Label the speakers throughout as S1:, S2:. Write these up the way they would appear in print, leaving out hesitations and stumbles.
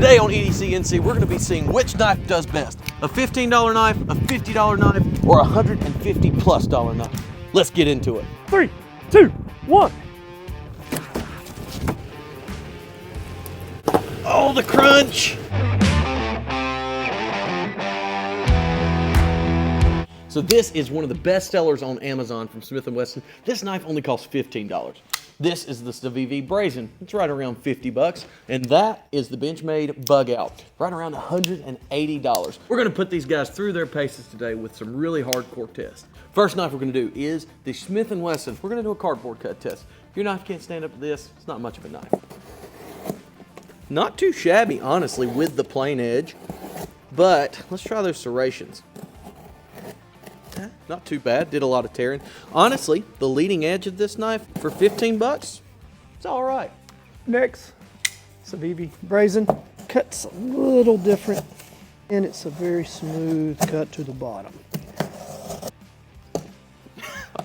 S1: Today on EDCNC, we're gonna be seeing which knife does best. A $15 knife, a $50 knife, or a $150+ knife. Let's get into it.
S2: 3, 2, 1.
S1: Oh, the crunch. So this is one of the best sellers on Amazon from Smith & Wesson. This knife only costs $15. This is the Civivi Brazen. It's right around 50 bucks. And that is the Benchmade Bugout, right around $180. We're gonna put these guys through their paces today with some really hardcore tests. First knife we're gonna do is the Smith & Wesson. We're gonna do a cardboard cut test. If your knife can't stand up to this, it's not much of a knife. Not too shabby, honestly, with the plain edge, but let's try those serrations. Not too bad, did a lot of tearing. Honestly, the leading edge of this knife for 15 bucks, it's all right.
S2: Next, Civivi Brazen. Cuts a little different, and it's a very smooth cut to the bottom.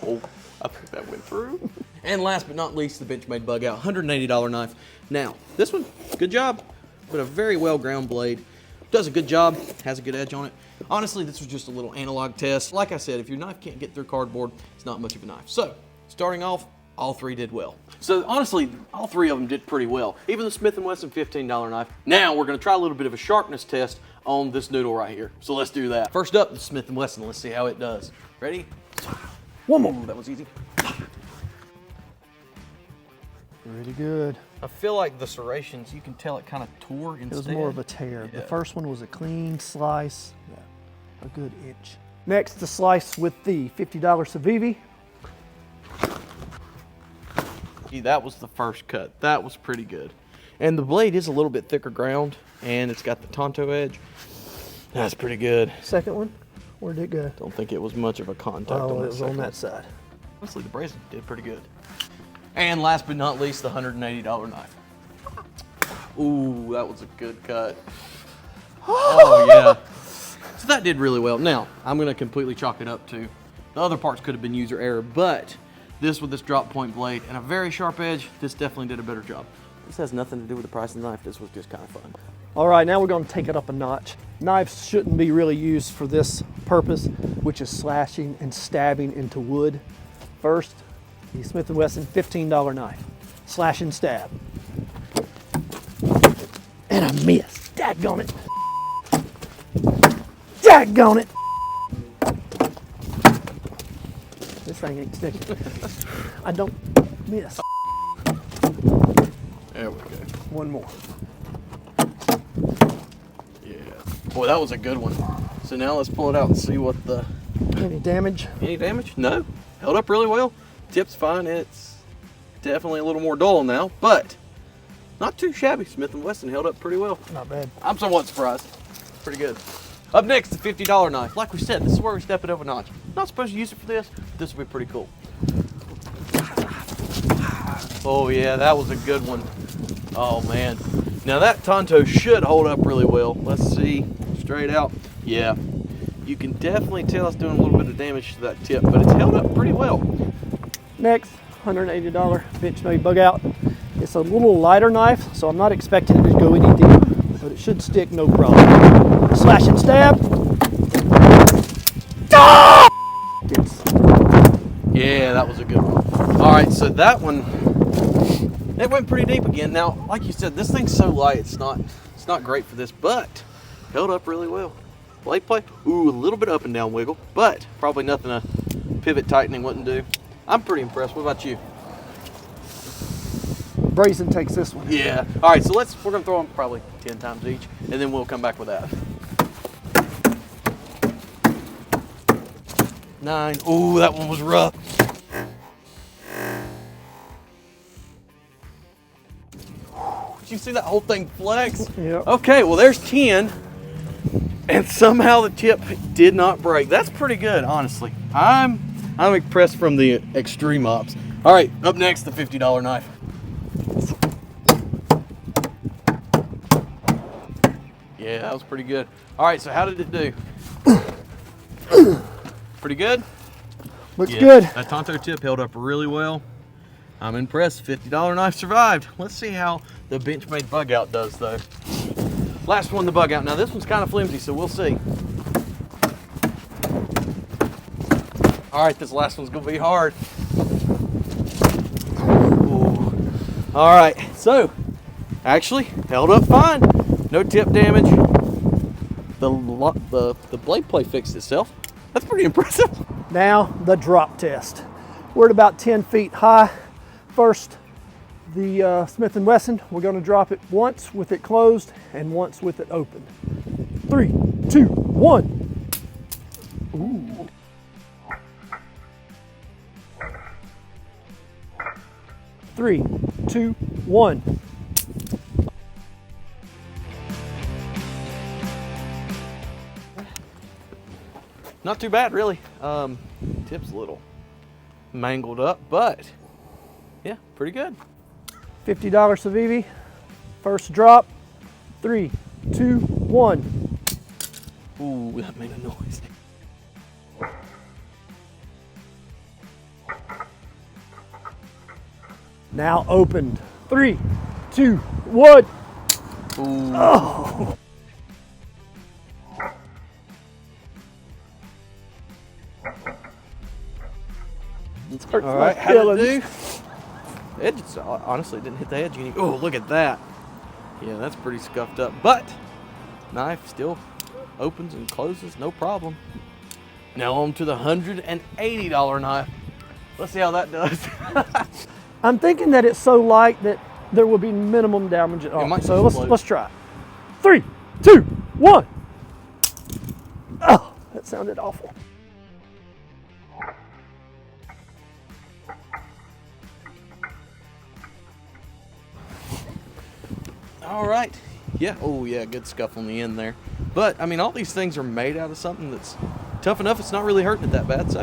S1: Oh, I think that went through. And last but not least, the Benchmade Bugout, $180 knife. Now, this one, good job, but a very well ground blade. Does a good job, has a good edge on it. Honestly, this was just a little analog test. Like I said, if your knife can't get through cardboard, it's not much of a knife. So, starting off, all three did well. So honestly, all three of them did pretty well. Even the Smith & Wesson $15 knife. Now we're gonna try a little bit of a sharpness test on this noodle right here. So let's do that. First up, the Smith & Wesson. Let's see how it does. Ready? One more, that was easy.
S2: Really good.
S1: I feel like the serrations, you can tell it kind of tore instead.
S2: It was more of a tear.
S1: Yeah.
S2: The first one was a clean slice. Yeah, a good inch. Next, the slice with the $50 Civivi.
S1: That was the first cut. That was pretty good. And the blade is a little bit thicker ground, and it's got the Tonto edge. That's pretty good.
S2: Second one, where'd it go?
S1: Don't think it was much of a contact on
S2: Oh,
S1: that
S2: it was
S1: second
S2: on
S1: one.
S2: that side.
S1: Honestly, the Brazen did pretty good. And last but not least, the $180 knife. Ooh, that was a good cut. Oh, yeah. So that did really well. Now, I'm going to completely chalk it up to the other parts could have been user error, but this with this drop point blade and a very sharp edge, this definitely did a better job. This has nothing to do with the price of the knife. This was just kind of fun.
S2: All right, now we're going to take it up a notch. Knives shouldn't be really used for this purpose, which is slashing and stabbing into wood. First, the Smith & Wesson $15 knife. Slash and stab. And I missed. Daggone it. Daggone it. This thing ain't sticking. I don't miss.
S1: There we go.
S2: One more.
S1: Yeah. Boy, that was a good one. So now let's pull it out and see what the...
S2: Any damage?
S1: Any damage? No. Held up really well. Tip's fine. It's definitely a little more dull now, but not too shabby. Smith & Wesson held up pretty well.
S2: Not bad.
S1: I'm somewhat surprised. Pretty good. Up next, the $50 knife. Like we said, this is where we step it up a notch. Not supposed to use it for this, but this will be pretty cool. Oh yeah, that was a good one. Oh man. Now that Tonto should hold up really well. Let's see, straight out. Yeah, you can definitely tell it's doing a little bit of damage to that tip, but it's held up pretty well.
S2: Next, $180 Benchmade Bugout. It's a little lighter knife, so I'm not expecting it to go any deeper, but it should stick no problem. Slash and stab. Ah!
S1: Yeah, that was a good one. All right, so that one, it went pretty deep again. Now, like you said, this thing's so light, it's not great for this, but held up really well. Blade play, ooh, a little bit up and down wiggle, but probably nothing a pivot tightening wouldn't do. I'm pretty impressed. What about you?
S2: Brazen takes this one.
S1: Yeah. All right, so we're gonna throw them probably 10 times each, and then we'll come back with that. 9. Ooh, that one was rough. Did you see that whole thing flex?
S2: Yep.
S1: Okay, well there's 10, and somehow the tip did not break. That's pretty good, honestly. I'm impressed from the extreme ops. All right, up next, the $50 knife. Yeah, that was pretty good. All right, so how did it do? Pretty good?
S2: Looks good.
S1: That Tonto tip held up really well. I'm impressed. $50 knife survived. Let's see how the Benchmade Bugout does, though. Last one, the bug out. Now this one's kind of flimsy, so we'll see. All right, this last one's gonna be hard. Ooh. All right, so actually held up fine. No tip damage. The blade plate fixed itself. That's pretty impressive.
S2: Now the drop test. We're at about 10 feet high. First, the Smith & Wesson, we're gonna drop it once with it closed and once with it open. 3, 2, 1. Ooh. 3, 2, 1.
S1: Not too bad, really. Tip's a little mangled up, but yeah, pretty good.
S2: $50 Civivi. First drop. 3, 2, 1.
S1: Ooh, that made a noise.
S2: Now opened. 3, 2, 1.
S1: Ooh.
S2: Oh.
S1: All right, how did it do? It just, honestly didn't hit the edge. Oh, look at that. Yeah, that's pretty scuffed up, but knife still opens and closes, no problem. Now on to the $180 knife. Let's see how that does.
S2: I'm thinking that it's so light that there will be minimum damage at all.
S1: might
S2: So
S1: explode.
S2: let's try it. 3, 2, 1. Oh, that sounded awful.
S1: All right. Yeah. Oh, yeah. Good scuff on the end there. But I mean, all these things are made out of something that's tough enough. It's not really hurting it that bad. So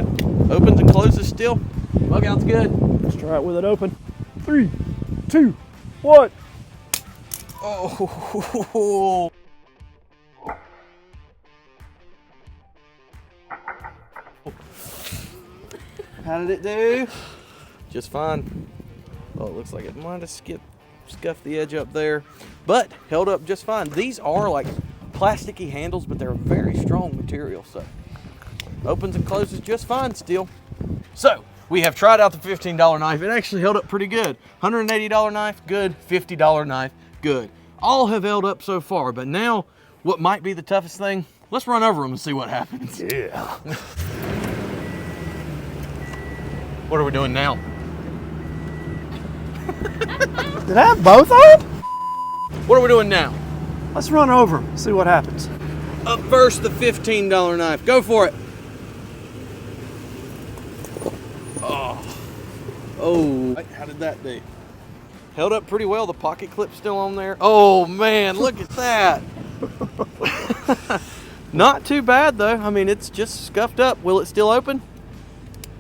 S1: opens and closes still. Bug out's good.
S2: Let's try it with it open. 3, 2, 1.
S1: Oh. How did it do? Just fine. Oh, it looks like it might have scuffed the edge up there, but held up just fine. These are like plasticky handles, but they're a very strong material, so opens and closes just fine still. So we have tried out the $15 knife. It actually held up pretty good. $180 knife, good. $50 knife, good. All have held up so far, but now what might be the toughest thing, let's run over them and see what happens.
S2: Yeah.
S1: What are we doing now?
S2: Did I have both of them?
S1: What are we doing now?
S2: Let's run over them, see what happens.
S1: Up first, the $15 knife. Go for it. Oh, how did that do? Held up pretty well. The pocket clip's still on there. Oh man, look at that. Not too bad though. I mean, it's just scuffed up. Will it still open?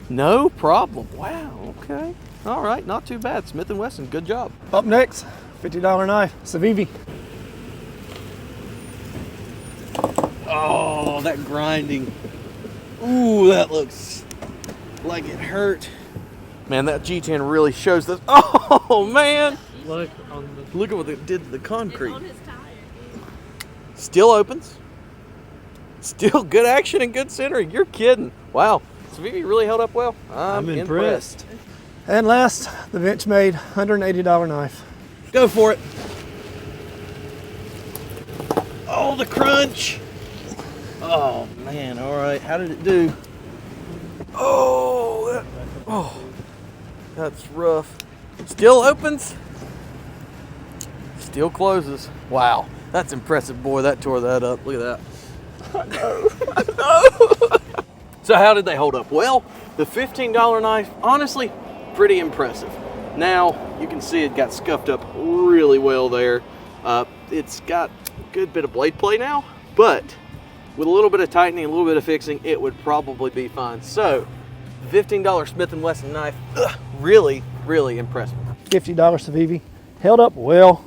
S1: No problem. Wow, okay. All right, not too bad. Smith & Wesson, good job.
S2: Up next, $50 knife, Civivi.
S1: Oh, that grinding. Ooh, that looks like it hurt. Man, that G10 really shows this. Oh, man.
S2: Look
S1: at what it did to the concrete.
S3: It's on his tire.
S1: Still opens. Still good action and good centering. You're kidding. Wow. Civivi really held up well. I'm impressed.
S2: And last, the Benchmade $180 knife.
S1: Go for it. Oh, the crunch. Oh, man. All right. How did it do? Oh, that's rough. Still opens. Still closes. Wow. That's impressive. Boy, that tore that up. Look at that. I know. So how did they hold up? Well, the $15 knife, honestly, pretty impressive. Now, you can see it got scuffed up really well there. It's got a good bit of blade play now, but with a little bit of tightening, a little bit of fixing, it would probably be fine. So, $15 Smith & Wesson knife, really, really impressive.
S2: $50 Civivi, held up well.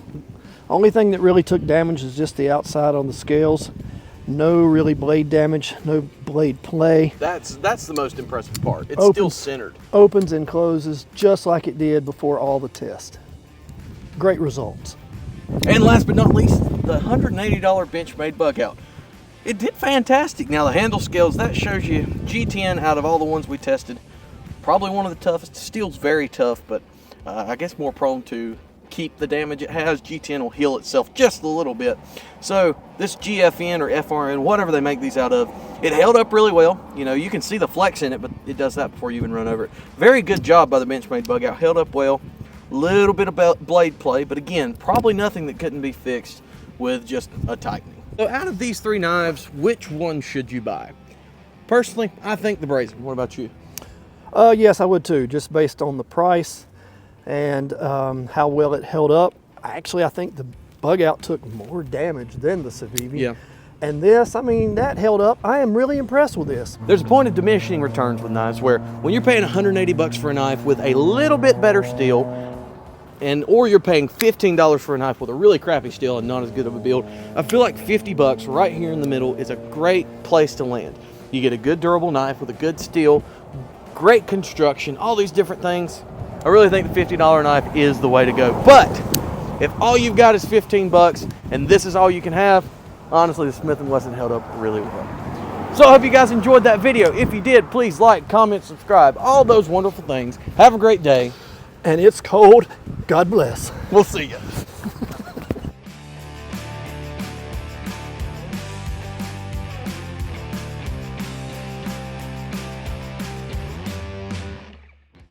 S2: Only thing that really took damage is just the outside on the scales. No really blade damage, no blade play.
S1: That's the most impressive part. It's still centered.
S2: Opens and closes just like it did before all the tests. Great results.
S1: And last but not least, the $180 Benchmade Bugout. It did fantastic. Now the handle scales, that shows you G10 out of all the ones we tested. Probably one of the toughest. Steel's very tough, but I guess more prone to keep the damage it has. G10 will heal itself just a little bit. So this GFN or FRN, whatever they make these out of, it held up really well. You know, you can see the flex in it, but it does that before you even run over it. Very good job by the Benchmade Bugout. Held up well. Little bit of blade play, but again, probably nothing that couldn't be fixed with just a tightening. So out of these three knives, which one should you buy? Personally, I think the Brazen. What about you?
S2: Yes, I would too, just based on the price and how well it held up. Actually, I think the Bugout took more damage than the Civivi.
S1: Yeah.
S2: And this, I mean, that held up. I am really impressed with this.
S1: There's a point of diminishing returns with knives where when you're paying 180 bucks for a knife with a little bit better steel, or you're paying $15 for a knife with a really crappy steel and not as good of a build, I feel like 50 bucks right here in the middle is a great place to land. You get a good durable knife with a good steel, great construction, all these different things. I really think the $50 knife is the way to go. But if all you've got is 15 bucks and this is all you can have, honestly, the Smith & Wesson held up really well. So I hope you guys enjoyed that video. If you did, please like, comment, subscribe, all those wonderful things. Have a great day.
S2: And it's cold. God bless.
S1: We'll see you.